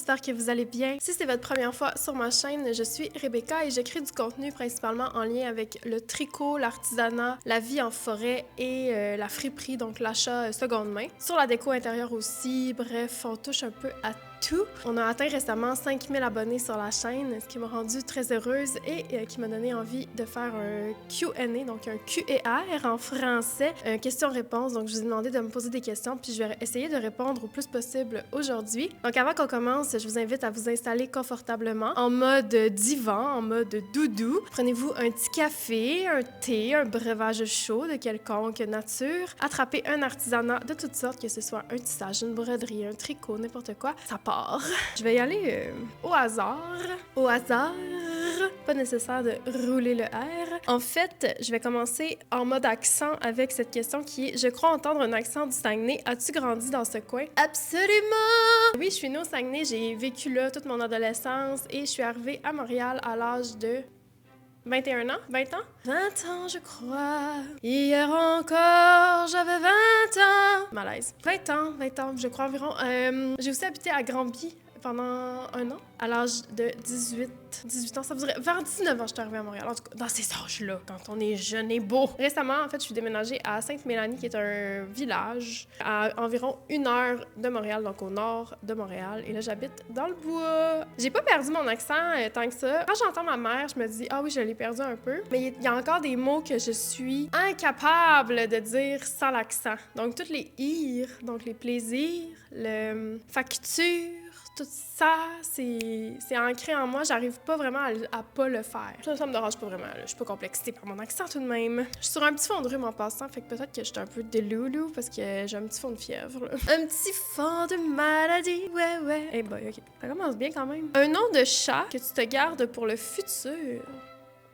j'espère que vous allez bien. Si c'est votre première fois sur ma chaîne, je suis Rebecca et j'écris du contenu principalement en lien avec le tricot, l'artisanat, la vie en forêt et la friperie, donc l'achat seconde main. Sur la déco intérieure aussi, bref, on touche un peu à tout. On a atteint récemment 5000 abonnés sur la chaîne, ce qui m'a rendue très heureuse et qui m'a donné envie de faire un Q&A, donc un Q&R en français, question-réponse. Donc, je vous ai demandé de me poser des questions, puis je vais essayer de répondre au plus possible aujourd'hui. Donc, avant qu'on commence, je vous invite à vous installer confortablement en mode divan, en mode doudou. Prenez-vous un petit café, un thé, un breuvage chaud de quelconque nature. Attrapez un artisanat de toutes sortes, que ce soit un tissage, une broderie, un tricot, n'importe quoi. Ça part. Je vais y aller au hasard. Au hasard. Pas nécessaire de rouler le R. En fait, je vais commencer en mode accent avec cette question qui est: je crois entendre un accent du Saguenay. As-tu grandi dans ce coin? Absolument! Oui, je suis née au Saguenay. J'ai vécu là toute mon adolescence et je suis arrivée à Montréal à l'âge de 21 ans? 20 ans? 20 ans, je crois. Hier encore, j'avais 20 ans. Malaise. 20 ans, je crois environ. J'ai aussi habité à Granby pendant un an, à l'âge de 18 ans, ça vous dirait. Vers 19 ans, je suis arrivée à Montréal. En tout cas, dans ces âges-là, quand on est jeune et beau. Récemment, en fait, je suis déménagée à Sainte-Mélanie, qui est un village à environ 1 heure de Montréal, donc au nord de Montréal. Et là, j'habite dans le bois. J'ai pas perdu mon accent tant que ça. Quand j'entends ma mère, je me dis: ah oui, je l'ai perdu un peu. Mais il y a encore des mots que je suis incapable de dire sans l'accent. Donc, toutes les ir, donc les plaisirs, le facture, tout ça, c'est ancré en moi. J'arrive pas vraiment à pas le faire. Ça me dérange pas vraiment. Là. Je suis pas complexée par mon accent tout de même. Je suis sur un petit fond de rhume en passant, fait que peut-être que je suis un peu déloulou parce que j'ai un petit fond de fièvre. Là. Un petit fond de maladie, ouais. Eh boy, ok. Ça commence bien quand même. Un nom de chat que tu te gardes pour le futur.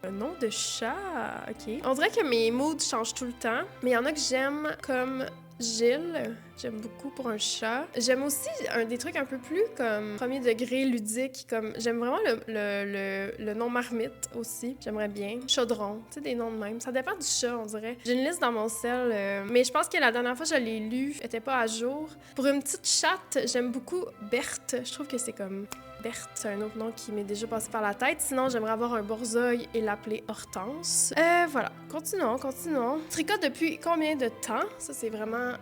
Un nom de chat, ok. On dirait que mes moods changent tout le temps, mais il y en a que j'aime comme Gilles, j'aime beaucoup pour un chat. J'aime aussi des trucs un peu plus comme premier degré ludique, comme j'aime vraiment le nom marmite aussi, j'aimerais bien. Chaudron, tu sais, des noms de même. Ça dépend du chat, on dirait. J'ai une liste dans mon cell, mais je pense que la dernière fois que je l'ai lu, elle était pas à jour. Pour une petite chatte, j'aime beaucoup Berthe. Je trouve que c'est comme... Berthe, c'est un autre nom qui m'est déjà passé par la tête. Sinon, j'aimerais avoir un bourgeois et l'appeler Hortense. Voilà. Continuons. Tricote depuis combien de temps? Ça, c'est vraiment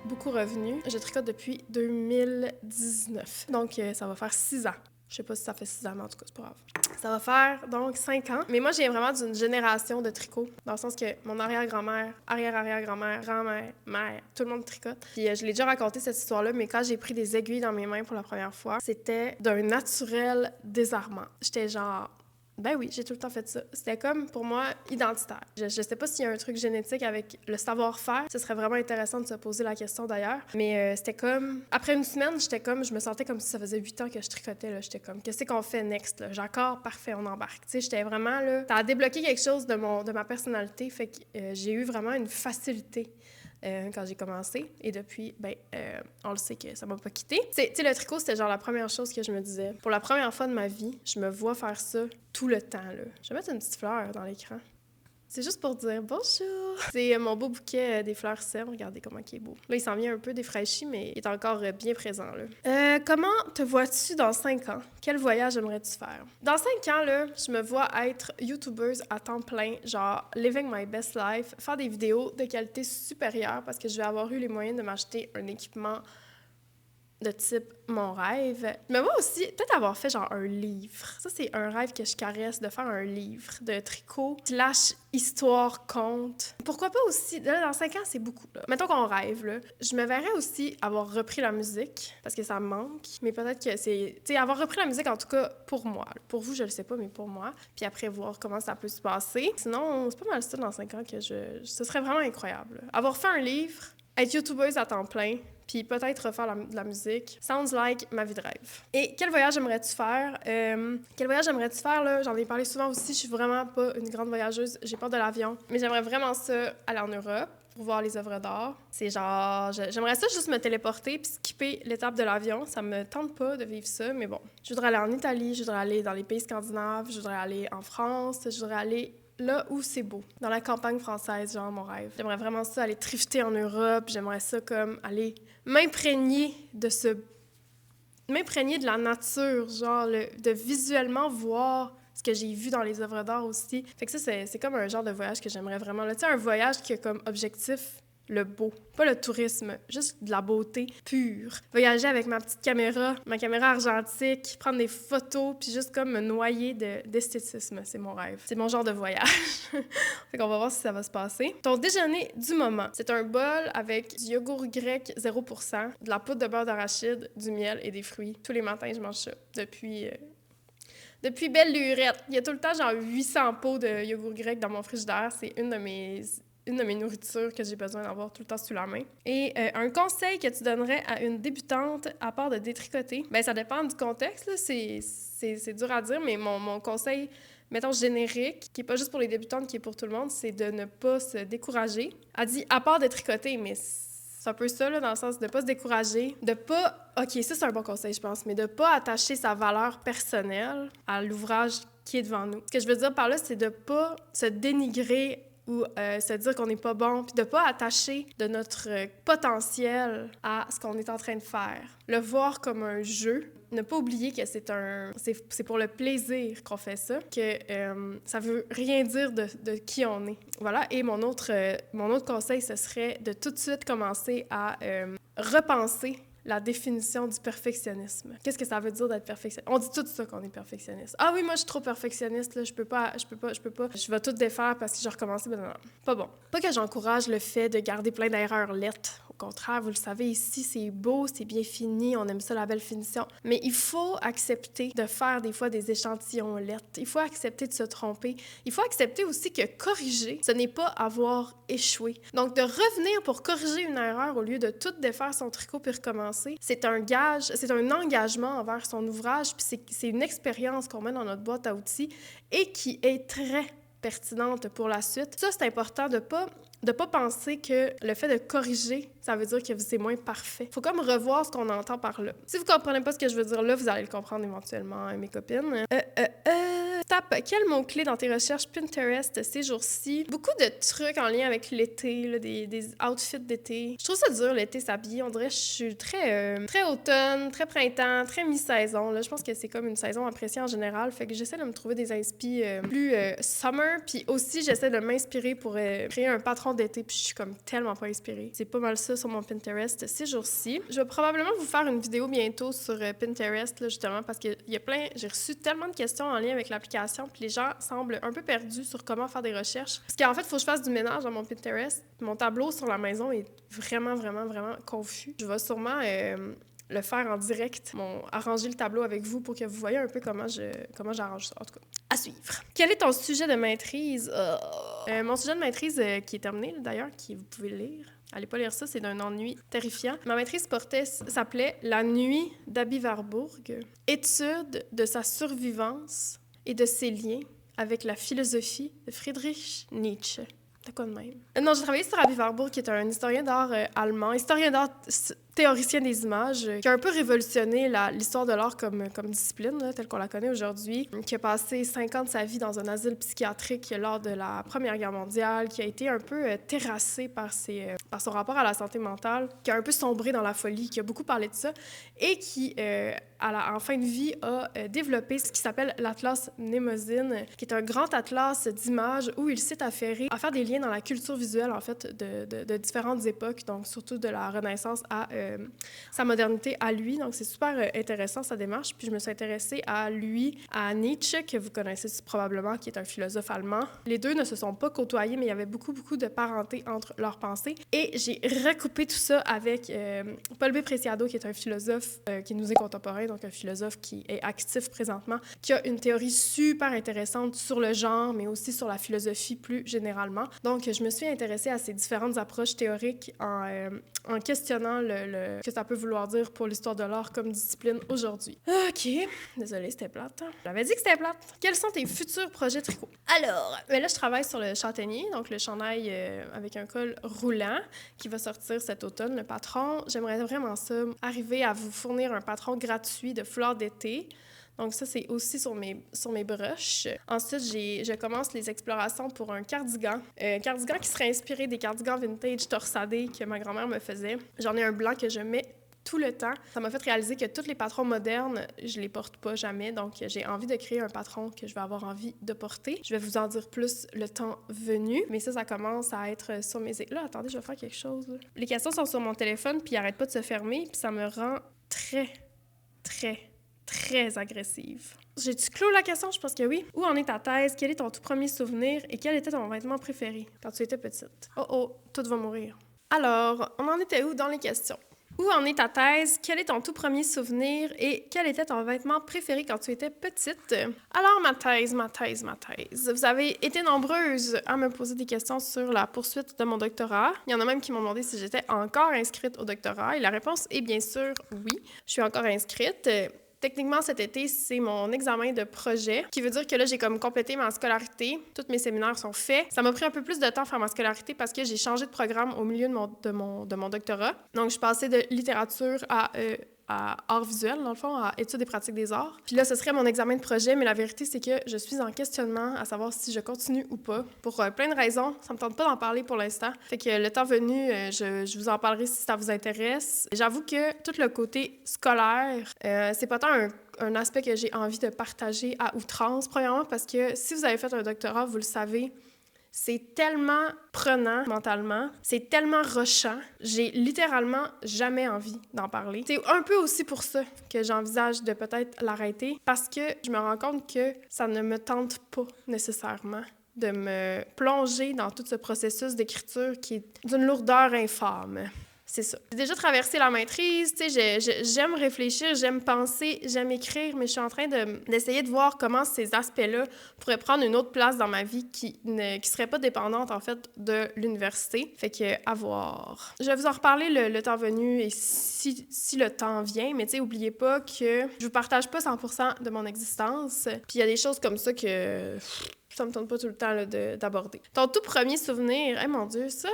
beaucoup revenu. Je tricote depuis 2019. Donc, ça va faire 6 ans. Je sais pas si ça fait 6 ans, mais en tout cas, c'est pas grave. Ça va faire donc 5 ans. Mais moi, j'ai vraiment d'une génération de tricot. Dans le sens que mon arrière-grand-mère, arrière-arrière-grand-mère, grand-mère, mère, tout le monde tricote. Puis je l'ai déjà raconté cette histoire-là, mais quand j'ai pris des aiguilles dans mes mains pour la première fois, c'était d'un naturel désarmant. J'étais genre... Ben oui, j'ai tout le temps fait ça. C'était comme, pour moi, identitaire. Je sais pas s'il y a un truc génétique avec le savoir-faire. Ce serait vraiment intéressant de se poser la question d'ailleurs. Mais c'était comme... Après une semaine, j'étais comme... Je me sentais comme si ça faisait 8 ans que je tricotais, là. J'étais comme, qu'est-ce qu'on fait next, là? J'accorde, parfait, on embarque. Tu sais, j'étais vraiment, là... Ça a débloqué quelque chose de ma personnalité. Fait que j'ai eu vraiment une facilité quand j'ai commencé. Et depuis, on le sait que ça m'a pas quitté. Tu sais, le tricot, c'était genre la première chose que je me disais. Pour la première fois de ma vie, je me vois faire ça tout le temps, là. Je vais mettre une petite fleur dans l'écran. C'est juste pour dire bonjour. C'est mon beau bouquet des fleurs sèvres. Regardez comment il est beau. Là, il s'en vient un peu défraîchi, mais il est encore bien présent, là. Comment te vois-tu dans 5 ans? Quel voyage aimerais-tu faire? Dans 5 ans, là, je me vois être youtubeuse à temps plein, genre living my best life, faire des vidéos de qualité supérieure parce que je vais avoir eu les moyens de m'acheter un équipement de type mon rêve. Je me vois aussi peut-être avoir fait genre un livre. Ça, c'est un rêve que je caresse, de faire un livre de tricot / histoire, conte. Pourquoi pas aussi, là, dans 5 ans, c'est beaucoup, là. Mettons qu'on rêve, là. Je me verrais aussi avoir repris la musique, parce que ça me manque. Mais peut-être que c'est... Tu sais, avoir repris la musique, en tout cas, pour moi. Pour vous, je le sais pas, mais pour moi. Puis après, voir comment ça peut se passer. Sinon, c'est pas mal ça dans 5 ans que ce serait vraiment incroyable, là. Avoir fait un livre, être youtubeuse à temps plein, puis peut-être refaire de la musique. Sounds like ma vie de rêve. Et quel voyage aimerais-tu faire? Là? J'en ai parlé souvent aussi. Je suis vraiment pas une grande voyageuse. J'ai peur de l'avion. Mais j'aimerais vraiment ça aller en Europe pour voir les œuvres d'art. C'est genre... J'aimerais ça juste me téléporter puis skipper l'étape de l'avion. Ça me tente pas de vivre ça, mais bon. Je voudrais aller en Italie, je voudrais aller dans les pays scandinaves, je voudrais aller en France, je voudrais aller là où c'est beau, dans la campagne française, genre mon rêve. J'aimerais vraiment ça aller thrifter en Europe, j'aimerais ça comme aller m'imprégner de ce m'imprégner de la nature, genre de visuellement voir ce que j'ai vu dans les œuvres d'art aussi. Fait que ça, c'est comme un genre de voyage que j'aimerais vraiment. Tu sais, un voyage qui a comme objectif le beau, pas le tourisme, juste de la beauté pure. Voyager avec ma petite caméra, ma caméra argentique, prendre des photos, puis juste comme me noyer d'esthétisme, c'est mon rêve. C'est mon genre de voyage. Fait qu'on va voir si ça va se passer. Ton déjeuner du moment, c'est un bol avec du yogourt grec 0%, de la poudre de beurre d'arachide, du miel et des fruits. Tous les matins, je mange ça depuis belle lurette. Il y a tout le temps genre 800 pots de yogourt grec dans mon frigidaire. C'est une de mes nourritures que j'ai besoin d'avoir tout le temps sous la main. Et un conseil que tu donnerais à une débutante, à part de détricoter, bien, ça dépend du contexte, là. C'est dur à dire, mais mon conseil, mettons, générique, qui n'est pas juste pour les débutantes, qui est pour tout le monde, c'est de ne pas se décourager. Elle dit, à part de tricoter, mais c'est un peu ça, là, dans le sens de ne pas se décourager, de pas... OK, ça, c'est un bon conseil, je pense, mais de ne pas attacher sa valeur personnelle à l'ouvrage qui est devant nous. Ce que je veux dire par là, c'est de ne pas se dénigrer ou se dire qu'on n'est pas bon, puis de ne pas attacher de notre potentiel à ce qu'on est en train de faire. Le voir comme un jeu. Ne pas oublier que c'est pour le plaisir qu'on fait ça, que ça veut rien dire de qui on est. Voilà. Et mon autre conseil, ce serait de tout de suite commencer à repenser la définition du perfectionnisme. Qu'est-ce que ça veut dire d'être perfectionniste? On dit tout ça qu'on est perfectionniste. Ah oui, moi, je suis trop perfectionniste, là, je peux pas. Je vais tout défaire parce que j'ai recommencé. Ben non, pas bon. Pas que j'encourage le fait de garder plein d'erreurs lettres. Au contraire, vous le savez, ici, c'est beau, c'est bien fini, on aime ça, la belle finition. Mais il faut accepter de faire des fois des échantillons lettres. Il faut accepter de se tromper. Il faut accepter aussi que corriger, ce n'est pas avoir échoué. Donc, de revenir pour corriger une erreur au lieu de tout défaire son tricot puis recommencer, c'est un gage, c'est un engagement envers son ouvrage, puis c'est une expérience qu'on met dans notre boîte à outils et qui est très pertinente pour la suite. Ça, c'est important de pas penser que le fait de corriger, ça veut dire que c'est moins parfait. Faut comme revoir ce qu'on entend par là. Si vous comprenez pas ce que je veux dire là, vous allez le comprendre éventuellement, mes copines. Tape quel mot-clé dans tes recherches Pinterest ces jours-ci? Beaucoup de trucs en lien avec l'été, là, des outfits d'été. Je trouve ça dur, l'été, s'habiller. On dirait que je suis très automne, très printemps, très mi-saison. Là. Je pense que c'est comme une saison appréciée en général. Fait que j'essaie de me trouver des inspi plus summer. Puis aussi, j'essaie de m'inspirer pour créer un patron d'été. Puis je suis comme tellement pas inspirée. C'est pas mal ça sur mon Pinterest ces jours-ci. Je vais probablement vous faire une vidéo bientôt sur Pinterest, là, justement, parce que j'ai reçu tellement de questions en lien avec l'application. Puis les gens semblent un peu perdus sur comment faire des recherches. Parce qu'en fait, il faut que je fasse du ménage dans mon Pinterest. Mon tableau sur la maison est vraiment, vraiment, vraiment confus. Je vais sûrement le faire en direct, arranger le tableau avec vous pour que vous voyez un peu comment j'arrange ça. En tout cas, à suivre. Quel est ton sujet de maîtrise? Mon sujet de maîtrise qui est terminé, d'ailleurs, vous pouvez le lire. Allez pas lire ça, c'est d'un ennui terrifiant. Ma maîtrise s'appelait « La nuit d'Abby Warburg », étude de sa survivance et de ses liens avec la philosophie de Friedrich Nietzsche. De quoi de même? Non, j'ai travaillé sur Abby Warburg, qui est un historien d'art allemand, historien d'art théoricien des images, qui a un peu révolutionné l'histoire de l'art comme discipline, là, telle qu'on la connaît aujourd'hui, qui a passé 5 ans de sa vie dans un asile psychiatrique lors de la Première Guerre mondiale, qui a été un peu terrassé par son rapport à la santé mentale, qui a un peu sombré dans la folie, qui a beaucoup parlé de ça, et qui, en fin de vie, a développé ce qui s'appelle l'Atlas Mnemosyne, qui est un grand atlas d'images où il s'est affairé à faire des liens dans la culture visuelle, en fait, de différentes époques, donc surtout de la Renaissance à sa modernité à lui. Donc, c'est super intéressant, sa démarche. Puis, je me suis intéressée à lui, à Nietzsche, que vous connaissez probablement, qui est un philosophe allemand. Les deux ne se sont pas côtoyés, mais il y avait beaucoup, beaucoup de parenté entre leurs pensées. Et j'ai recoupé tout ça avec Paul B. Preciado, qui est un philosophe qui nous est contemporain, donc un philosophe qui est actif présentement, qui a une théorie super intéressante sur le genre, mais aussi sur la philosophie plus généralement. Donc, je me suis intéressée à ces différentes approches théoriques en questionnant ce que ça peut vouloir dire pour l'histoire de l'art comme discipline aujourd'hui. OK. Désolée, c'était plate. J'avais dit que c'était plate. Quels sont tes futurs projets tricot? Alors, là, je travaille sur le châtaignier, donc le chandail avec un col roulant qui va sortir cet automne, le patron. J'aimerais vraiment ça, arriver à vous fournir un patron gratuit de fleurs d'été. Donc ça, c'est aussi sur mes brushes. Ensuite, je commence les explorations pour un cardigan. Un cardigan qui serait inspiré des cardigans vintage torsadés que ma grand-mère me faisait. J'en ai un blanc que je mets tout le temps. Ça m'a fait réaliser que tous les patrons modernes, je les porte pas jamais. Donc, j'ai envie de créer un patron que je vais avoir envie de porter. Je vais vous en dire plus le temps venu. Mais ça commence à être sur mes... Là, attendez, je vais faire quelque chose. Là. Les questions sont sur mon téléphone, puis ils n'arrêtent pas de se fermer. Puis ça me rend très agressive. J'ai-tu clos la question? Je pense que oui. Où en est ta thèse? Quel est ton tout premier souvenir? Et quel était ton vêtement préféré quand tu étais petite? Oh, tout va mourir. Alors, on en était où dans les questions? Où en est ta thèse? Quel est ton tout premier souvenir? Et quel était ton vêtement préféré quand tu étais petite? Alors, ma thèse. Vous avez été nombreuses à me poser des questions sur la poursuite de mon doctorat. Il y en a même qui m'ont demandé si j'étais encore inscrite au doctorat. Et la réponse est bien sûr oui. Je suis encore inscrite. Techniquement, cet été, c'est mon examen de projet, qui veut dire que là, j'ai comme complété ma scolarité. Tous mes séminaires sont faits. Ça m'a pris un peu plus de temps à faire ma scolarité parce que j'ai changé de programme au milieu de mon doctorat. Donc, je passais de littérature à art visuel, dans le fond, à études et pratiques des arts. Puis là, ce serait mon examen de projet, mais la vérité, c'est que je suis en questionnement à savoir si je continue ou pas. Pour plein de raisons, ça me tente pas d'en parler pour l'instant. Fait que le temps venu, je vous en parlerai si ça vous intéresse. J'avoue que tout le côté scolaire, c'est pas tant un aspect que j'ai envie de partager à outrance. Premièrement, parce que si vous avez fait un doctorat, vous le savez, c'est tellement prenant mentalement, c'est tellement rushant. J'ai littéralement jamais envie d'en parler. C'est un peu aussi pour ça que j'envisage de peut-être l'arrêter, parce que je me rends compte que ça ne me tente pas nécessairement de me plonger dans tout ce processus d'écriture qui est d'une lourdeur infâme. C'est ça. J'ai déjà traversé la maîtrise, tu sais, j'aime réfléchir, j'aime penser, j'aime écrire, mais je suis en train d'essayer de voir comment ces aspects-là pourraient prendre une autre place dans ma vie qui serait pas dépendante, en fait, de l'université. Fait que, à voir. Je vais vous en reparler le temps venu et si le temps vient, mais tu sais, oubliez pas que je vous partage pas 100% de mon existence. Puis il y a des choses comme ça que... ça me tente pas tout le temps là, d'aborder. Ton tout premier souvenir, mon Dieu, ça,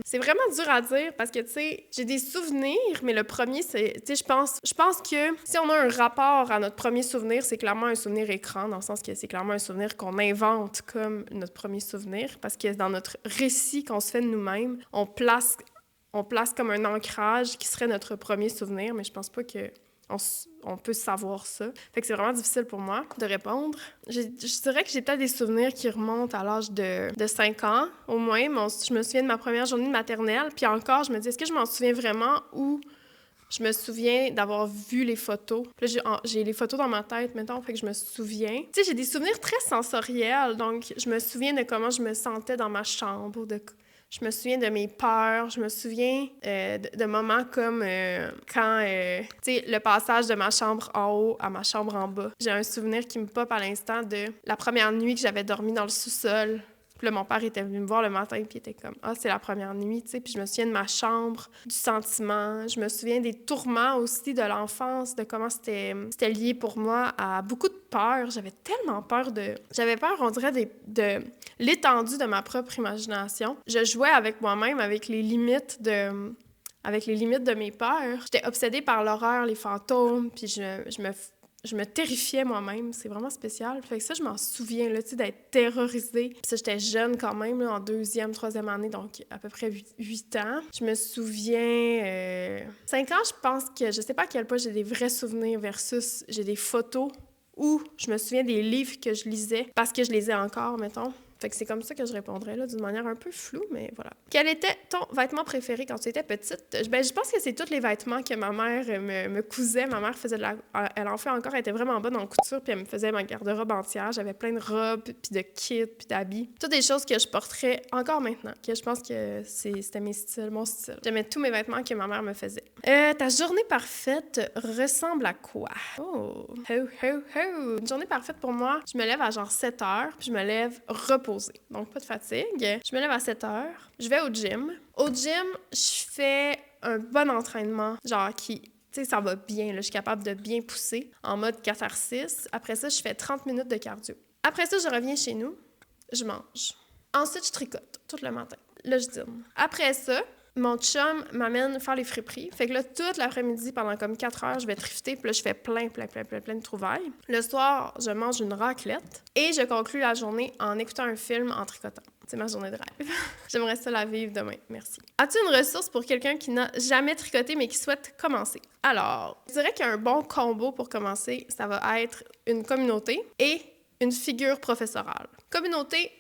c'est vraiment dur à dire parce que, tu sais, j'ai des souvenirs, mais le premier, c'est, tu sais, je pense que si on a un rapport à notre premier souvenir, c'est clairement un souvenir écran, dans le sens que c'est clairement un souvenir qu'on invente comme notre premier souvenir, parce que dans notre récit qu'on se fait de nous-mêmes, on place comme un ancrage qui serait notre premier souvenir, mais je pense pas que on peut savoir ça. Fait que c'est vraiment difficile pour moi de répondre. Je dirais que j'ai peut-être des souvenirs qui remontent à l'âge de 5 ans, au moins. Je me souviens de ma première journée de maternelle, puis encore, je me dis, est-ce que je m'en souviens vraiment ou je me souviens d'avoir vu les photos. Puis là, j'ai les photos dans ma tête, mettons, fait que je me souviens. Tu sais, j'ai des souvenirs très sensoriels, donc je me souviens de comment je me sentais dans ma chambre, je me souviens de mes peurs, je me souviens de moments comme quand, tu sais, le passage de ma chambre en haut à ma chambre en bas. J'ai un souvenir qui me pop à l'instant de la première nuit que j'avais dormi dans le sous-sol. Puis là, mon père était venu me voir le matin, puis il était comme « Ah, c'est la première nuit », tu sais. Puis je me souviens de ma chambre, du sentiment. Je me souviens des tourments aussi de l'enfance, de comment c'était lié pour moi à beaucoup de peur. J'avais tellement peur J'avais peur, on dirait, de l'étendue de ma propre imagination. Je jouais avec moi-même, avec les limites de mes peurs. J'étais obsédée par l'horreur, les fantômes, puis je me terrifiais moi-même. C'est vraiment spécial. Fait que ça, je m'en souviens, là, tu sais, d'être terrorisée. Puis ça, j'étais jeune quand même, là, en 2e, 3e année, donc à peu près 8 ans. Je me souviens... 5 ans, je pense que... Je sais pas à quel point j'ai des vrais souvenirs versus j'ai des photos où je me souviens des livres que je lisais parce que je les ai encore, mettons. Fait que c'est comme ça que je répondrais, là, d'une manière un peu floue, mais voilà. Quel était ton vêtement préféré quand tu étais petite? Ben, je pense que c'est tous les vêtements que ma mère me cousait. Ma mère faisait elle en fait encore, elle était vraiment bonne en couture, puis elle me faisait ma garde-robe entière. J'avais plein de robes, puis de kits, puis d'habits. Toutes des choses que je porterais encore maintenant, que je pense que c'était mon style. J'aimais tous mes vêtements que ma mère me faisait. Ta journée parfaite ressemble à quoi? Oh, Une journée parfaite pour moi, je me lève à genre 7 heures, puis je me lève reposée. Donc, pas de fatigue. Je me lève à 7 heures. Je vais au gym. Au gym, je fais un bon entraînement, genre qui... Tu sais, ça va bien, là. Je suis capable de bien pousser en mode catharsis. Après ça, je fais 30 minutes de cardio. Après ça, je reviens chez nous. Je mange. Ensuite, je tricote tout le matin. Là, je dîne. Après ça, mon chum m'amène faire les friperies. Fait que là, toute l'après-midi, pendant comme 4 heures, je vais trifter. Puis là, je fais plein de trouvailles. Le soir, je mange une raclette. Et je conclue la journée en écoutant un film en tricotant. C'est ma journée de rêve. J'aimerais ça la vivre demain. Merci. As-tu une ressource pour quelqu'un qui n'a jamais tricoté mais qui souhaite commencer? Alors, je dirais qu'un bon combo pour commencer, ça va être une communauté et une figure professorale. Communauté,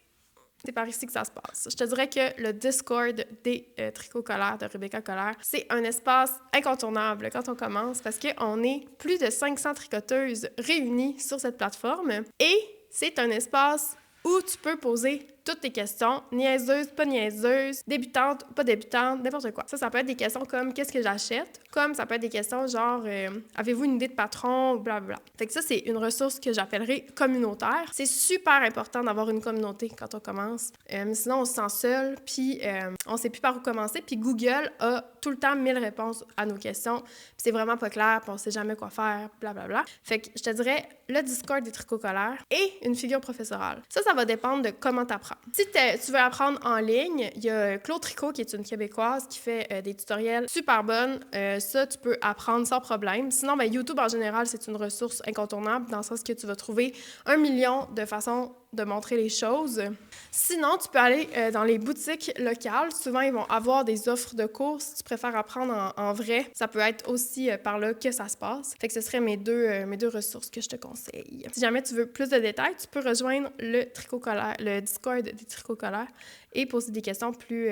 c'est par ici que ça se passe. Je te dirais que le Discord des tricots Collair de Rebecca Collair, c'est un espace incontournable quand on commence parce qu'on est plus de 500 tricoteuses réunies sur cette plateforme et c'est un espace où tu peux poser toutes tes questions, niaiseuses, pas niaiseuses, débutantes, pas débutantes, n'importe quoi. Ça peut être des questions comme « qu'est-ce que j'achète? » Comme ça peut être des questions genre « avez-vous une idée de patron? » ou blablabla. Fait que ça, c'est une ressource que j'appellerais communautaire. C'est super important d'avoir une communauté quand on commence. Sinon, on se sent seul, puis on sait plus par où commencer. Puis Google a tout le temps 1000 réponses à nos questions. Puis c'est vraiment pas clair, puis on sait jamais quoi faire, blablabla. Fait que je te dirais le Discord des tricots Collair et une figure professorale. Ça va dépendre de comment tu apprends. Si tu veux apprendre en ligne, il y a Claude Tricot, qui est une Québécoise, qui fait des tutoriels super bonnes. Ça, tu peux apprendre sans problème. Sinon, YouTube, en général, c'est une ressource incontournable dans le sens que tu vas trouver 1 million de façons de montrer les choses. Sinon, tu peux aller dans les boutiques locales. Souvent, ils vont avoir des offres de cours. Si tu préfères apprendre en vrai, ça peut être aussi par là que ça se passe. Fait que ce seraient mes deux ressources que je te conseille. Si jamais tu veux plus de détails, tu peux rejoindre le Discord des tricots Collair et poser des questions plus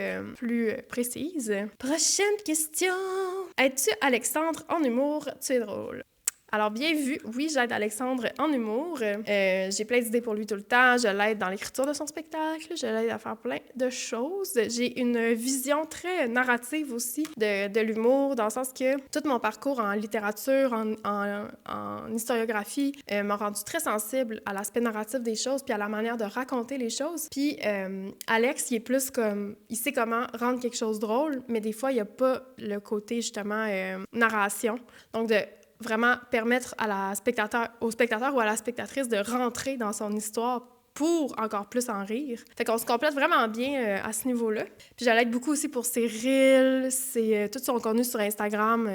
précises. Prochaine question. Es-tu Alexandre en humour? Tu es drôle. Alors, bien vu, oui, j'aide Alexandre en humour. J'ai plein d'idées pour lui tout le temps. Je l'aide dans l'écriture de son spectacle. Je l'aide à faire plein de choses. J'ai une vision très narrative aussi de l'humour, dans le sens que tout mon parcours en littérature, en historiographie, m'a rendu très sensible à l'aspect narratif des choses puis à la manière de raconter les choses. Puis Alex, il est plus comme... Il sait comment rendre quelque chose drôle, mais des fois, il n'y a pas le côté, justement, narration. Donc, de vraiment permettre au spectateur ou à la spectatrice de rentrer dans son histoire pour encore plus en rire. Fait qu'on se complète vraiment bien à ce niveau-là. Puis je l'aide beaucoup aussi pour ses reels, tout son contenu sur Instagram.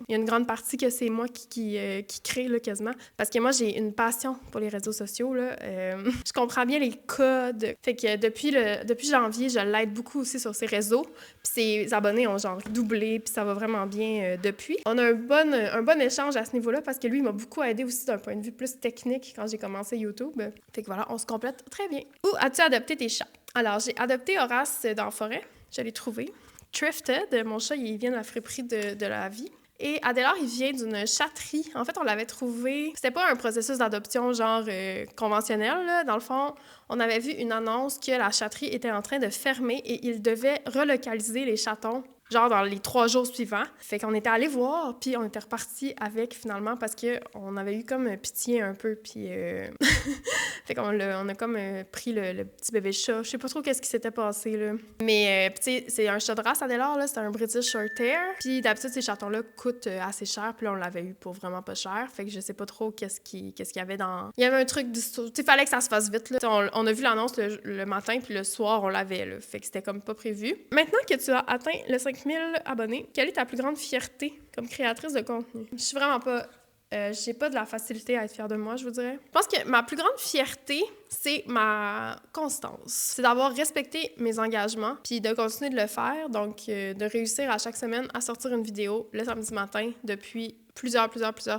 Il y a une grande partie que c'est moi qui crée là, quasiment. Parce que moi, j'ai une passion pour les réseaux sociaux. Là. Je comprends bien les codes. Fait que depuis janvier, je l'aide beaucoup aussi sur ses réseaux. Puis ses abonnés ont genre doublé, puis ça va vraiment bien depuis. On a un bon échange à ce niveau-là parce que lui, il m'a beaucoup aidé aussi d'un point de vue plus technique quand j'ai commencé YouTube. Fait que voilà, on se complète très bien. Où as-tu adopté tes chats? Alors, j'ai adopté Horace dans la forêt. Je l'ai trouvé. Thrifted, mon chat, il vient de la friperie de la vie. Et Adélard, il vient d'une chatterie. En fait, on l'avait trouvé... C'était pas un processus d'adoption genre conventionnel, là. Dans le fond, on avait vu une annonce que la chatterie était en train de fermer et il devait relocaliser les chatons genre dans les 3 jours suivants. Fait qu'on était allé voir, puis on était reparti avec finalement parce qu'on avait eu comme pitié un peu, puis... fait qu'on on a comme pris le petit bébé chat. Je sais pas trop qu'est-ce qui s'était passé, là. Mais, tu sais, c'est un chat de race, Adélard, là. C'est un British Shorthair. Puis d'habitude, ces chatons-là coûtent assez cher, puis là, on l'avait eu pour vraiment pas cher. Fait que je sais pas trop qu'est-ce qu'il y avait dans... Il y avait un truc... Tu sais, fallait que ça se fasse vite, là. On a vu l'annonce le matin, puis le soir, on l'avait, là. Fait que c'était comme pas prévu. Maintenant que tu as atteint le 5000 abonnés, quelle est ta plus grande fierté comme créatrice de contenu? Je suis vraiment pas... j'ai pas de la facilité à être fière de moi, je vous dirais. Je pense que ma plus grande fierté, c'est ma constance. C'est d'avoir respecté mes engagements, puis de continuer de le faire, donc de réussir à chaque semaine à sortir une vidéo le samedi matin depuis plusieurs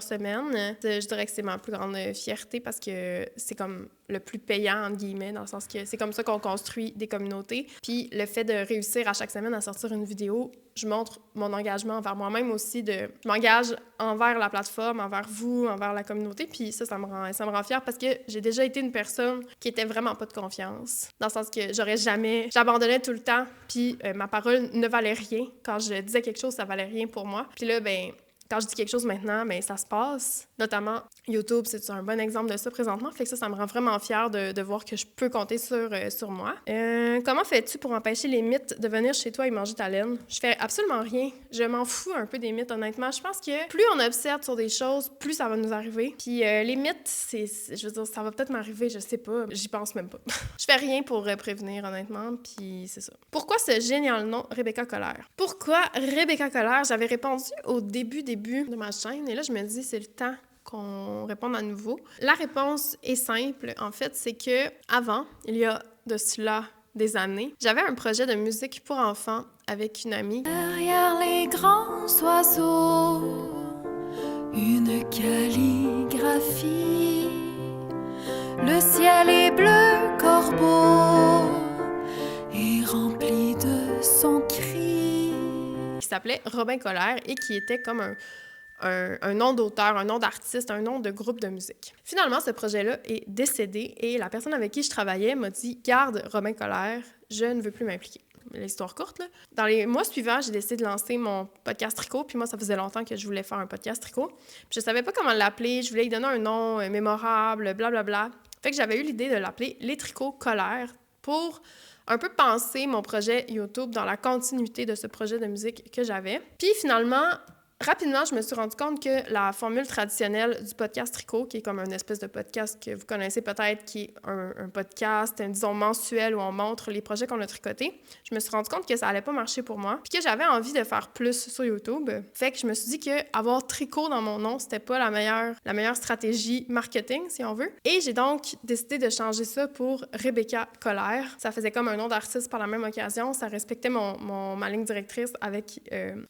semaines. Je dirais que c'est ma plus grande fierté parce que c'est comme le plus payant, entre guillemets, dans le sens que c'est comme ça qu'on construit des communautés. Puis le fait de réussir à chaque semaine à sortir une vidéo, je montre mon engagement envers moi-même aussi. Je m'engage envers la plateforme, envers vous, envers la communauté. Puis ça me rend fière parce que j'ai déjà été une personne qui était vraiment pas de confiance. Dans le sens que j'abandonnais tout le temps. Puis ma parole ne valait rien. Quand je disais quelque chose, ça valait rien pour moi. Puis là, quand je dis quelque chose maintenant, ça se passe. Notamment, YouTube, c'est un bon exemple de ça présentement. Fait que ça me rend vraiment fière de voir que je peux compter sur moi. Comment fais-tu pour empêcher les mythes de venir chez toi et manger ta laine? Je fais absolument rien. Je m'en fous un peu des mythes, honnêtement. Je pense que plus on observe sur des choses, plus ça va nous arriver. Puis les mythes, je veux dire, ça va peut-être m'arriver, je sais pas. J'y pense même pas. Je fais rien pour prévenir, honnêtement. Puis c'est ça. Pourquoi ce génial nom, Rebecca Collair? Pourquoi Rebecca Collair? J'avais répondu au début de ma chaîne. Et là, je me dis, c'est le temps qu'on réponde à nouveau. La réponse est simple, en fait, c'est que avant, il y a de cela des années. J'avais un projet de musique pour enfants avec une amie. Derrière les grands oiseaux, une calligraphie. Le ciel est bleu corbeau et rempli de son cri. Qui s'appelait Robin Colère et qui était comme un nom d'auteur, un nom d'artiste, un nom de groupe de musique. Finalement, ce projet-là est décédé et la personne avec qui je travaillais m'a dit « Garde Robin Colère, je ne veux plus m'impliquer. » L'histoire courte, là. Dans les mois suivants, j'ai décidé de lancer mon podcast tricot. Puis moi, ça faisait longtemps que je voulais faire un podcast tricot. Puis je savais pas comment l'appeler. Je voulais lui donner un nom mémorable, blablabla. Fait que j'avais eu l'idée de l'appeler « Les tricots colère » pour un peu penser mon projet YouTube dans la continuité de ce projet de musique que j'avais. Puis finalement, rapidement, je me suis rendu compte que la formule traditionnelle du podcast tricot, qui est comme une espèce de podcast que vous connaissez peut-être, qui est un podcast, disons, mensuel où on montre les projets qu'on a tricotés, je me suis rendu compte que ça allait pas marcher pour moi, puis que j'avais envie de faire plus sur YouTube. Fait que je me suis dit qu'avoir tricot dans mon nom, c'était pas la meilleure stratégie marketing, si on veut. Et j'ai donc décidé de changer ça pour Rebecca Colère. Ça faisait comme un nom d'artiste par la même occasion. Ça respectait ma ligne directrice avec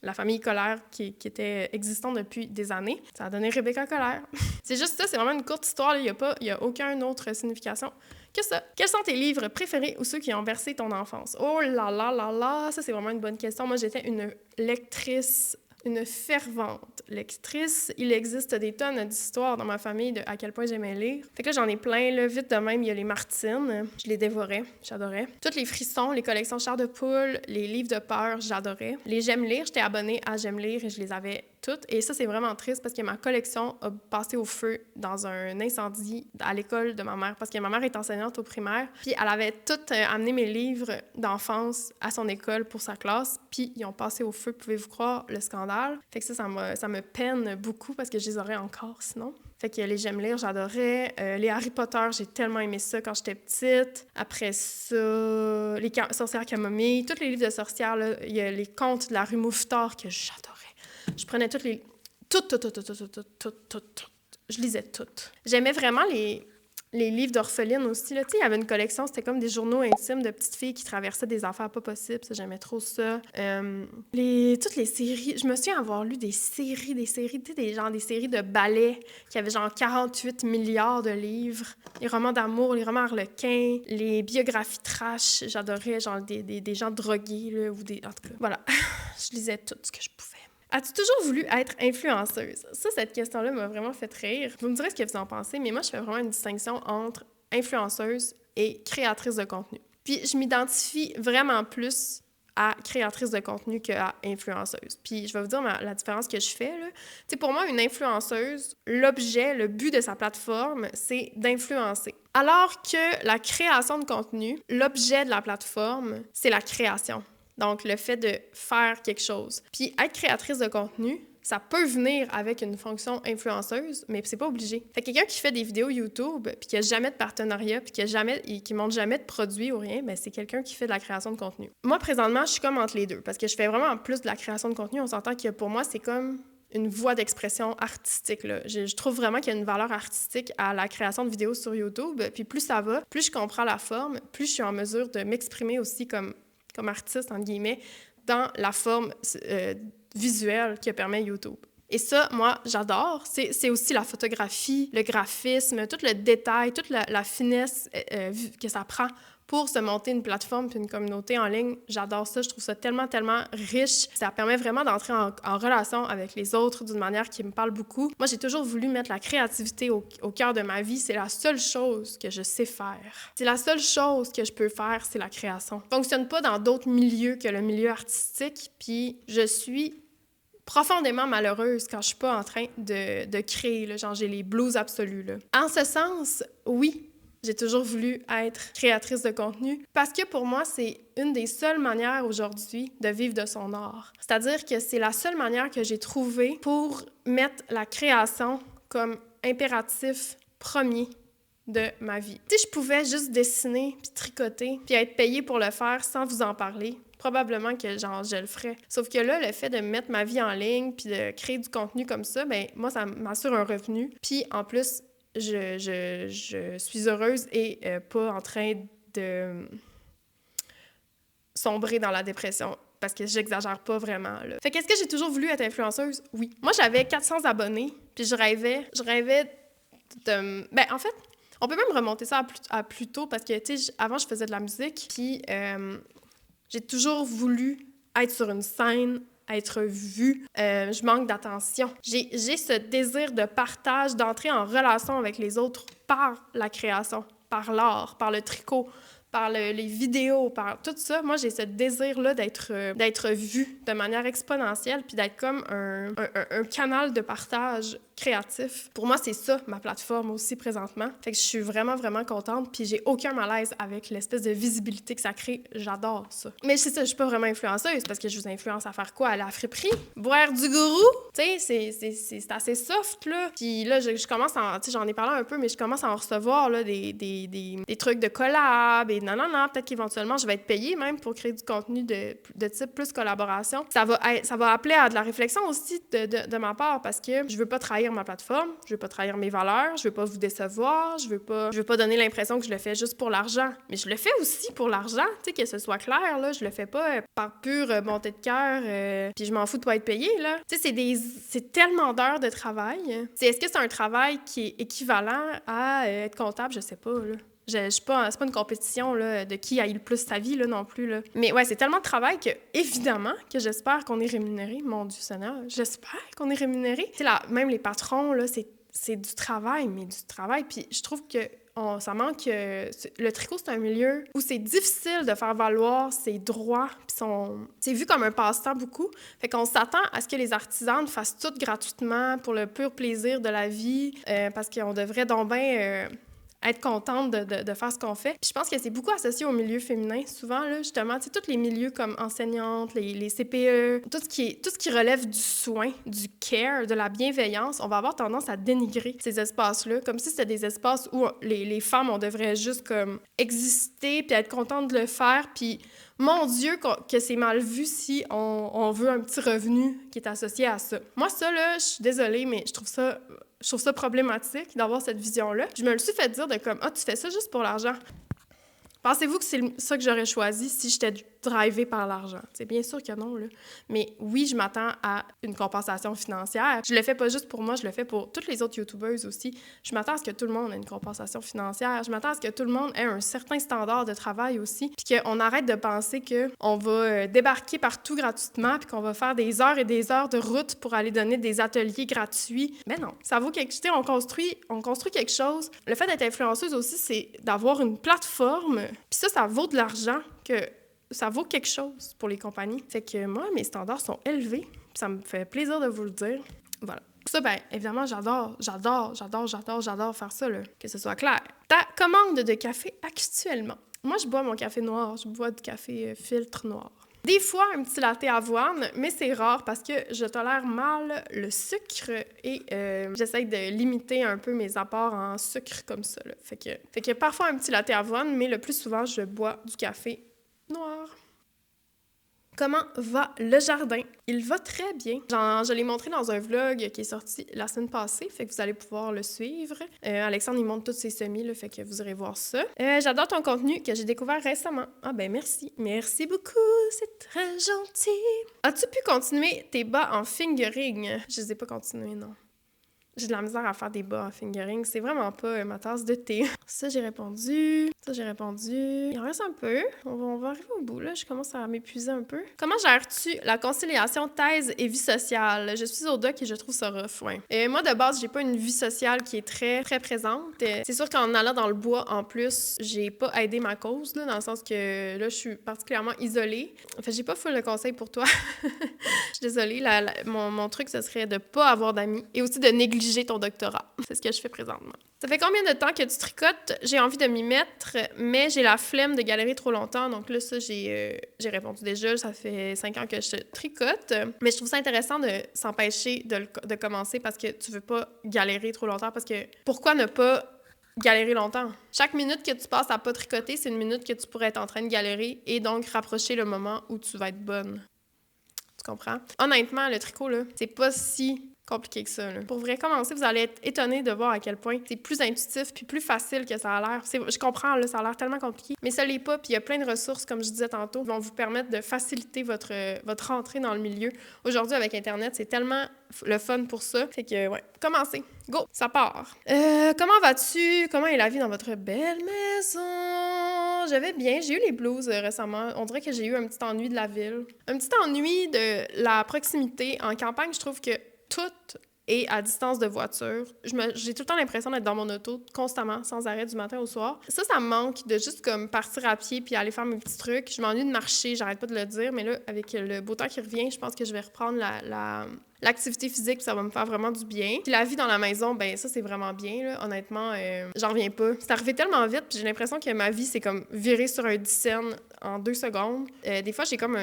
la famille Colère qui était existante depuis des années. Ça a donné Rebecca Colère. C'est juste ça, c'est vraiment une courte histoire. Il n'y a aucune autre signification que ça. Quels sont tes livres préférés ou ceux qui ont bercé ton enfance? Oh là là là là, ça c'est vraiment une bonne question. Moi, j'étais une lectrice, une fervente lectrice. Il existe des tonnes d'histoires dans ma famille de à quel point j'aimais lire. Fait que là, j'en ai plein. Là. Vite de même, il y a les Martines. Je les dévorais. J'adorais. Tous les frissons, les collections Chair de poule, les livres de peur, j'adorais. Les J'aime lire, j'étais abonnée à J'aime lire et je les avais toutes. Et ça, c'est vraiment triste parce que ma collection a passé au feu dans un incendie à l'école de ma mère. Parce que ma mère est enseignante au primaire. Puis elle avait toutes amené mes livres d'enfance à son école pour sa classe. Puis ils ont passé au feu, pouvez-vous croire, le scandale. Fait que ça me peine beaucoup parce que je les aurais encore sinon. Fait que les J'aime lire, j'adorais. Les Harry Potter, j'ai tellement aimé ça quand j'étais petite. Après ça, les sorcières camomilles, tous les livres de sorcières, là, il y a les contes de la rue Mouffetard que j'adorais. Je prenais toutes les... Toutes. Je lisais toutes. J'aimais vraiment les livres d'orphelines aussi. Là. Tu sais, il y avait une collection, c'était comme des journaux intimes de petites filles qui traversaient des affaires pas possibles. Ça, j'aimais trop ça. Toutes les séries. Je me souviens avoir lu des séries, tu sais, des séries de ballets qui avaient genre 48 milliards de livres. Les romans d'amour, les romans harlequins, les biographies trash. J'adorais genre des gens drogués, là, ou des... En tout cas, voilà. Je lisais tout ce que je pouvais. As-tu toujours voulu être influenceuse? Ça, cette question-là m'a vraiment fait rire. Vous me direz ce que vous en pensez, mais moi, je fais vraiment une distinction entre influenceuse et créatrice de contenu. Puis, je m'identifie vraiment plus à créatrice de contenu qu'à influenceuse. Puis, je vais vous dire la différence que je fais. Tu sais, pour moi, une influenceuse, l'objet, le but de sa plateforme, c'est d'influencer. Alors que la création de contenu, l'objet de la plateforme, c'est la création. Donc, le fait de faire quelque chose. Puis, être créatrice de contenu, ça peut venir avec une fonction influenceuse, mais c'est pas obligé. Fait que quelqu'un qui fait des vidéos YouTube, puis qui a jamais de partenariat, puis qui montre jamais de produit ou rien, ben c'est quelqu'un qui fait de la création de contenu. Moi, présentement, je suis comme entre les deux, parce que je fais vraiment plus de la création de contenu. On s'entend que pour moi, c'est comme une voie d'expression artistique. Là. Je trouve vraiment qu'il y a une valeur artistique à la création de vidéos sur YouTube. Puis plus ça va, plus je comprends la forme, plus je suis en mesure de m'exprimer aussi comme artiste, entre guillemets, dans la forme visuelle que permet YouTube. Et ça, moi, j'adore. C'est aussi la photographie, le graphisme, tout le détail, toute la finesse que ça prend pour se monter une plateforme puis une communauté en ligne. J'adore ça. Je trouve ça tellement, tellement riche. Ça permet vraiment d'entrer en relation avec les autres d'une manière qui me parle beaucoup. Moi, j'ai toujours voulu mettre la créativité au cœur de ma vie. C'est la seule chose que je sais faire. C'est la seule chose que je peux faire, c'est la création. Ça ne fonctionne pas dans d'autres milieux que le milieu artistique. Puis je suis profondément malheureuse quand je suis pas en train de créer, là, genre j'ai les blues absolus. Là. En ce sens, oui, j'ai toujours voulu être créatrice de contenu parce que pour moi, c'est une des seules manières aujourd'hui de vivre de son art. C'est-à-dire que c'est la seule manière que j'ai trouvée pour mettre la création comme impératif premier de ma vie. Si je pouvais juste dessiner puis tricoter puis être payée pour le faire sans vous en parler, probablement que je le ferais. Sauf que là, le fait de mettre ma vie en ligne puis de créer du contenu comme ça, ben moi, ça m'assure un revenu. Puis en plus, je suis heureuse et pas en train de sombrer dans la dépression. Parce que j'exagère pas vraiment, là. Fait qu'est-ce que j'ai toujours voulu être influenceuse? Oui. Moi, j'avais 400 abonnés, puis je rêvais de... Ben, en fait, on peut même remonter ça à plus tôt, parce que, tu sais, avant, je faisais de la musique, puis j'ai toujours voulu être sur une scène, être vue. Je manque d'attention. J'ai ce désir de partage, d'entrer en relation avec les autres par la création, par l'art, par le tricot, par les vidéos, par tout ça. Moi, j'ai ce désir-là d'être vue de manière exponentielle puis d'être comme un canal de partage créatif. Pour moi, c'est ça, ma plateforme aussi présentement. Fait que je suis vraiment, vraiment contente puis j'ai aucun malaise avec l'espèce de visibilité que ça crée. J'adore ça. Mais c'est ça, je suis pas vraiment influenceuse parce que je vous influence à faire quoi? Aller à la friperie? Boire du gourou? Tu sais, c'est assez soft, là. Puis là, je commence à... Tu sais, j'en ai parlé un peu, mais je commence à en recevoir, là, des trucs de collab et non, peut-être qu'éventuellement, je vais être payée même pour créer du contenu de type plus collaboration. Ça va appeler à de la réflexion aussi de ma part parce que je veux pas trahir ma plateforme, je veux pas trahir mes valeurs, je veux pas vous décevoir, je veux pas donner l'impression que je le fais juste pour l'argent. Mais je le fais aussi pour l'argent, tu sais, que ce soit clair, là. Je le fais pas par pure bonté de cœur, puis je m'en fous de pas être payée, là. Tu sais, c'est tellement d'heures de travail. Est-ce que c'est un travail qui est équivalent à être comptable? Je sais pas, là. C'est pas une compétition là, de qui a eu le plus sa vie là, non plus. Là. Mais ouais, c'est tellement de travail que, évidemment, que j'espère qu'on est rémunéré. Mon Dieu Seigneur, j'espère qu'on est rémunéré. Tu sais, même les patrons, là, c'est du travail, mais du travail. Puis je trouve que ça manque... le tricot, c'est un milieu où c'est difficile de faire valoir ses droits. Puis c'est vu comme un passe-temps beaucoup. Fait qu'on s'attend à ce que les artisans fassent tout gratuitement pour le pur plaisir de la vie, parce qu'on devrait donc bien... être contente de faire ce qu'on fait. Puis je pense que c'est beaucoup associé au milieu féminin, souvent, là, justement. Tu sais, tous les milieux comme enseignantes, les CPE, tout ce qui relève du soin, du care, de la bienveillance, on va avoir tendance à dénigrer ces espaces-là, comme si c'était des espaces où les femmes, on devrait juste comme exister puis être contente de le faire, puis mon Dieu, que c'est mal vu si on veut un petit revenu qui est associé à ça. Moi, ça, là, je suis désolée, mais je trouve ça problématique d'avoir cette vision-là. Je me le suis fait dire de comme « Ah, tu fais ça juste pour l'argent. » Pensez-vous que c'est ça que j'aurais choisi si j'étais drivée par l'argent? C'est bien sûr que non, là. Mais oui, je m'attends à une compensation financière. Je le fais pas juste pour moi, je le fais pour toutes les autres YouTubeuses aussi. Je m'attends à ce que tout le monde ait une compensation financière. Je m'attends à ce que tout le monde ait un certain standard de travail aussi. Puis qu'on arrête de penser qu'on va débarquer partout gratuitement puis qu'on va faire des heures et des heures de route pour aller donner des ateliers gratuits. Mais non, ça vaut quelque chose. On construit quelque chose. Le fait d'être influenceuse aussi, c'est d'avoir une plateforme. Puis ça vaut de l'argent, que ça vaut quelque chose pour les compagnies. Fait que moi, mes standards sont élevés, puis ça me fait plaisir de vous le dire. Voilà. Ça, bien, évidemment, j'adore faire ça, là, que ce soit clair. Ta commande de café actuellement. Moi, je bois mon café noir, je bois du café filtre noir. Des fois, un petit latte avoine, mais c'est rare parce que je tolère mal le sucre et j'essaie de limiter un peu mes apports en sucre comme ça. Là. Fait que parfois un petit latte avoine, mais le plus souvent, je bois du café noir. Comment va le jardin? Il va très bien. Je l'ai montré dans un vlog qui est sorti la semaine passée, fait que vous allez pouvoir le suivre. Alexandre, il montre tous ses semis, là, fait que vous irez voir ça. J'adore ton contenu que j'ai découvert récemment. Ah ben merci. Merci beaucoup, c'est très gentil. As-tu pu continuer tes bas en fingering? Je les ai pas continués, non. J'ai de la misère à faire des bas en fingering. C'est vraiment pas ma tasse de thé. Ça, j'ai répondu. Il en reste un peu. On va arriver au bout, là. Je commence à m'épuiser un peu. Comment gères-tu la conciliation thèse et vie sociale? Je suis au doc et je trouve ça rough, ouais. Moi, de base, j'ai pas une vie sociale qui est très, très présente. C'est sûr qu'en allant dans le bois, en plus, j'ai pas aidé ma cause, là, dans le sens que là, je suis particulièrement isolée. Fait j'ai pas full de conseils pour toi. Je suis désolée. Mon truc, ce serait de pas avoir d'amis et aussi de négliger ton doctorat. C'est ce que je fais présentement. Ça fait combien de temps que tu tricotes? J'ai envie de m'y mettre, mais j'ai la flemme de galérer trop longtemps. Donc là, ça, j'ai répondu déjà. Ça fait 5 ans que je tricote. Mais je trouve ça intéressant de s'empêcher de commencer parce que tu veux pas galérer trop longtemps. Parce que pourquoi ne pas galérer longtemps? Chaque minute que tu passes à pas tricoter, c'est une minute que tu pourrais être en train de galérer et donc rapprocher le moment où tu vas être bonne. Tu comprends? Honnêtement, le tricot, là, c'est pas si compliqué que ça, là. Pour vrai, commencer, vous allez être étonnés de voir à quel point c'est plus intuitif puis plus facile que ça a l'air. Je comprends, là, ça a l'air tellement compliqué, mais ça l'est pas, puis il y a plein de ressources, comme je disais tantôt, qui vont vous permettre de faciliter votre entrée dans le milieu. Aujourd'hui, avec Internet, c'est tellement le fun pour ça. Fait que, ouais, commencez. Go, ça part. Comment vas-tu? Comment est la vie dans votre belle maison? Je vais bien. J'ai eu les blues récemment. On dirait que j'ai eu un petit ennui de la ville. Un petit ennui de la proximité. En campagne, je trouve que tout est à distance de voiture. J'ai tout le temps l'impression d'être dans mon auto constamment, sans arrêt, du matin au soir. Ça me manque de juste comme partir à pied puis aller faire mes petits trucs. Je m'ennuie de marcher, j'arrête pas de le dire, mais là, avec le beau temps qui revient, je pense que je vais reprendre l'activité physique, puis ça va me faire vraiment du bien. Puis la vie dans la maison, ben ça, c'est vraiment bien, là. Honnêtement, j'en reviens pas. C'est arrivé tellement vite, puis j'ai l'impression que ma vie, c'est comme virée sur un dixaine en 2 secondes. Des fois, j'ai comme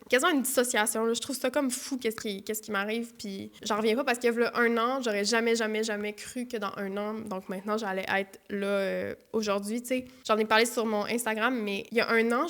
quasiment une dissociation, là. Je trouve ça comme fou, qu'est-ce qui m'arrive, puis j'en reviens pas parce qu'il y a 1 an, j'aurais jamais cru que dans 1 an, donc maintenant, j'allais être là aujourd'hui, tu sais. J'en ai parlé sur mon Instagram, mais il y a 1 an,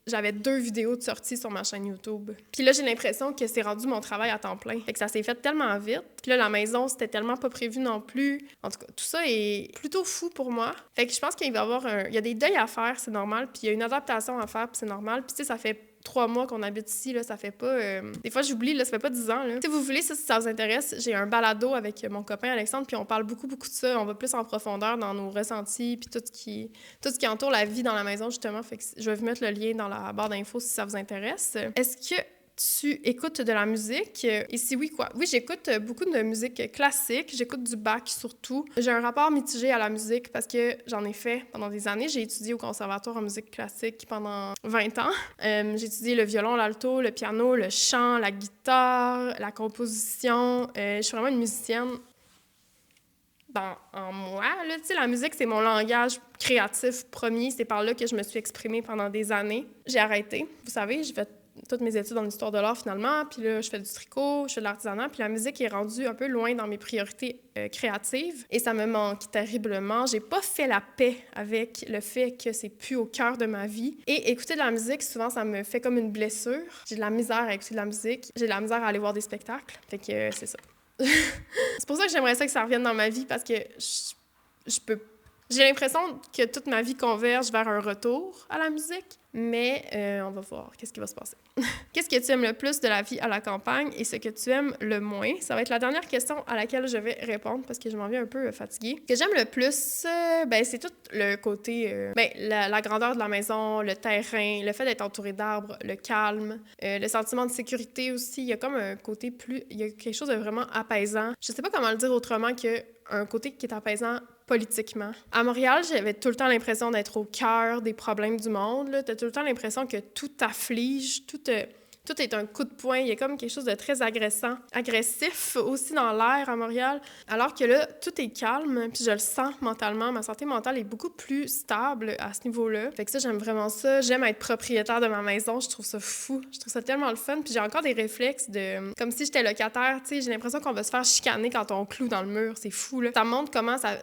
j'avais 2 vidéos de sortie sur ma chaîne YouTube. Puis là, j'ai l'impression que c'est rendu mon travail à temps plein. Fait que ça s'est fait tellement vite. Puis là, la maison, c'était tellement pas prévu non plus. En tout cas, tout ça est plutôt fou pour moi. Fait que je pense qu'il va y avoir il y a des deuils à faire, c'est normal. Puis il y a une adaptation à faire, puis c'est normal. Puis tu sais, ça fait 3 mois qu'on habite ici, là, ça fait pas... Des fois, j'oublie, là, ça fait pas 10 ans, là. Si vous voulez, ça, si ça vous intéresse, j'ai un balado avec mon copain Alexandre, puis on parle beaucoup de ça. On va plus en profondeur dans nos ressentis, puis tout ce qui entoure la vie dans la maison, justement. Fait que je vais vous mettre le lien dans la barre d'infos si ça vous intéresse. Est-ce que tu écoutes de la musique? Et si oui, quoi? Oui, j'écoute beaucoup de musique classique. J'écoute du Bach surtout. J'ai un rapport mitigé à la musique parce que j'en ai fait pendant des années. J'ai étudié au conservatoire en musique classique pendant 20 ans. J'ai étudié le violon, l'alto, le piano, le chant, la guitare, la composition. Je suis vraiment une musicienne en moi. Là, tu sais, la musique, c'est mon langage créatif premier. C'est par là que je me suis exprimée pendant des années. J'ai arrêté. Vous savez, j'ai fait toutes mes études en histoire de l'art, finalement. Puis là, je fais du tricot, je fais de l'artisanat. Puis la musique est rendue un peu loin dans mes priorités créatives. Et ça me manque terriblement. J'ai pas fait la paix avec le fait que c'est plus au cœur de ma vie. Et écouter de la musique, souvent, ça me fait comme une blessure. J'ai de la misère à écouter de la musique. J'ai de la misère à aller voir des spectacles. Fait que c'est ça. C'est pour ça que j'aimerais ça que ça revienne dans ma vie, parce que je peux... J'ai l'impression que toute ma vie converge vers un retour à la musique, mais on va voir qu'est-ce qui va se passer. Qu'est-ce que tu aimes le plus de la vie à la campagne et ce que tu aimes le moins? Ça va être la dernière question à laquelle je vais répondre parce que je m'en viens un peu fatiguée. Ce que j'aime le plus, c'est tout le côté... la grandeur de la maison, le terrain, le fait d'être entouré d'arbres, le calme, le sentiment de sécurité aussi. Il y a comme un côté plus... Il y a quelque chose de vraiment apaisant. Je sais pas comment le dire autrement qu'un côté qui est apaisant politiquement. À Montréal, j'avais tout le temps l'impression d'être au cœur des problèmes du monde. T'as tout le temps l'impression que tout t'afflige, tout est un coup de poing. Il y a comme quelque chose de très agressif aussi dans l'air à Montréal. Alors que là, tout est calme, puis je le sens mentalement. Ma santé mentale est beaucoup plus stable à ce niveau-là. Fait que ça, j'aime vraiment ça. J'aime être propriétaire de ma maison. Je trouve ça fou. Je trouve ça tellement le fun. Puis j'ai encore des réflexes de... Comme si j'étais locataire, tu sais. J'ai l'impression qu'on va se faire chicaner quand on cloue dans le mur. C'est fou, là. Ça montre comment ça...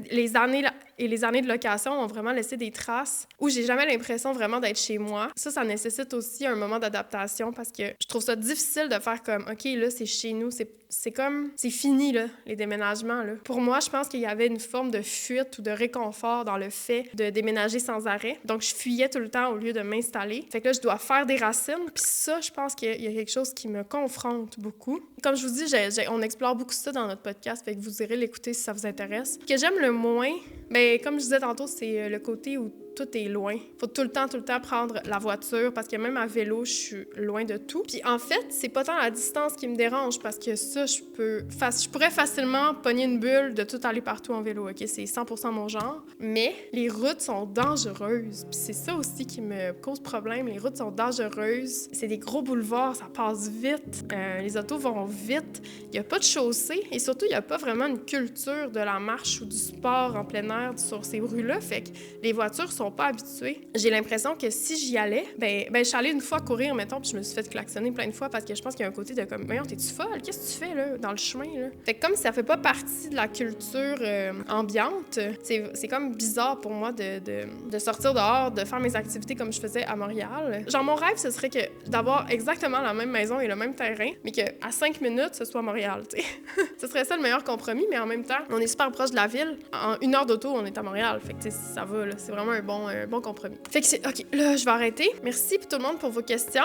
les années de location ont vraiment laissé des traces où j'ai jamais l'impression vraiment d'être chez moi. Ça nécessite aussi un moment d'adaptation parce que je trouve ça difficile de faire comme « OK, là, c'est chez nous. » C'est comme... C'est fini, là, les déménagements, là. Pour moi, je pense qu'il y avait une forme de fuite ou de réconfort dans le fait de déménager sans arrêt. Donc, je fuyais tout le temps au lieu de m'installer. Fait que là, je dois faire des racines. Puis ça, je pense qu'il y a quelque chose qui me confronte beaucoup. Comme je vous dis, on explore beaucoup ça dans notre podcast. Fait que vous irez l'écouter si ça vous intéresse. Ce que j'aime le moins, comme je disais tantôt, c'est le côté où tout est loin. Faut tout le temps prendre la voiture parce que même à vélo, je suis loin de tout. Puis en fait, c'est pas tant la distance qui me dérange parce que ça, je pourrais facilement pogner une bulle de tout aller partout en vélo, OK? C'est 100% mon genre. Mais les routes sont dangereuses. Puis c'est ça aussi qui me cause problème. Les routes sont dangereuses. C'est des gros boulevards, ça passe vite. Les autos vont vite. Il y a pas de chaussée et surtout, il y a pas vraiment une culture de la marche ou du sport en plein air sur ces rues-là. Fait que les voitures sont sont pas habitués. J'ai l'impression que si j'y allais, ben je suis allée une fois courir, mettons, puis je me suis fait klaxonner plein de fois parce que je pense qu'il y a un côté de comme, voyons, t'es-tu folle? Qu'est-ce que tu fais, là, dans le chemin, là? Fait que comme ça fait pas partie de la culture ambiante, c'est comme bizarre pour moi de sortir dehors, de faire mes activités comme je faisais à Montréal. Genre, mon rêve, ce serait d'avoir exactement la même maison et le même terrain, mais qu'à 5 minutes, ce soit Montréal, tu sais. Ce serait ça le meilleur compromis, mais en même temps, on est super proche de la ville. En 1 heure d'auto, on est à Montréal. Fait que, tu sais, ça va, là. C'est vraiment un bon compromis. Fait que OK, là, je vais arrêter. Merci tout le monde pour vos questions.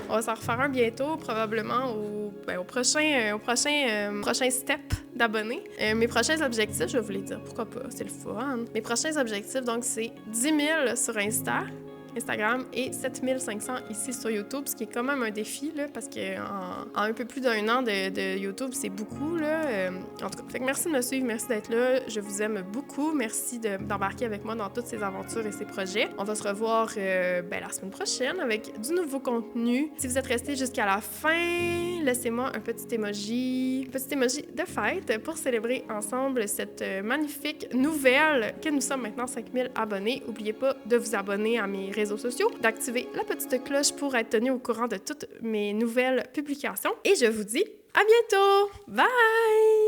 On va s'en refaire un bientôt, probablement au prochain step d'abonnés. Mes prochains objectifs, je vais vous les dire. Pourquoi pas? C'est le fun. Mes prochains objectifs, donc, c'est 10 000 sur Instagram et 7500 ici sur YouTube, ce qui est quand même un défi, là, parce qu'en un peu plus d'1 an de YouTube, c'est beaucoup, là. En tout cas, fait que merci de me suivre, merci d'être là. Je vous aime beaucoup. Merci d'embarquer avec moi dans toutes ces aventures et ces projets. On va se revoir la semaine prochaine avec du nouveau contenu. Si vous êtes restés jusqu'à la fin, laissez-moi un petit emoji de fête pour célébrer ensemble cette magnifique nouvelle que nous sommes maintenant 5000 abonnés. N'oubliez pas de vous abonner à mes réseaux sociaux, d'activer la petite cloche pour être tenu au courant de toutes mes nouvelles publications. Et je vous dis à bientôt! Bye!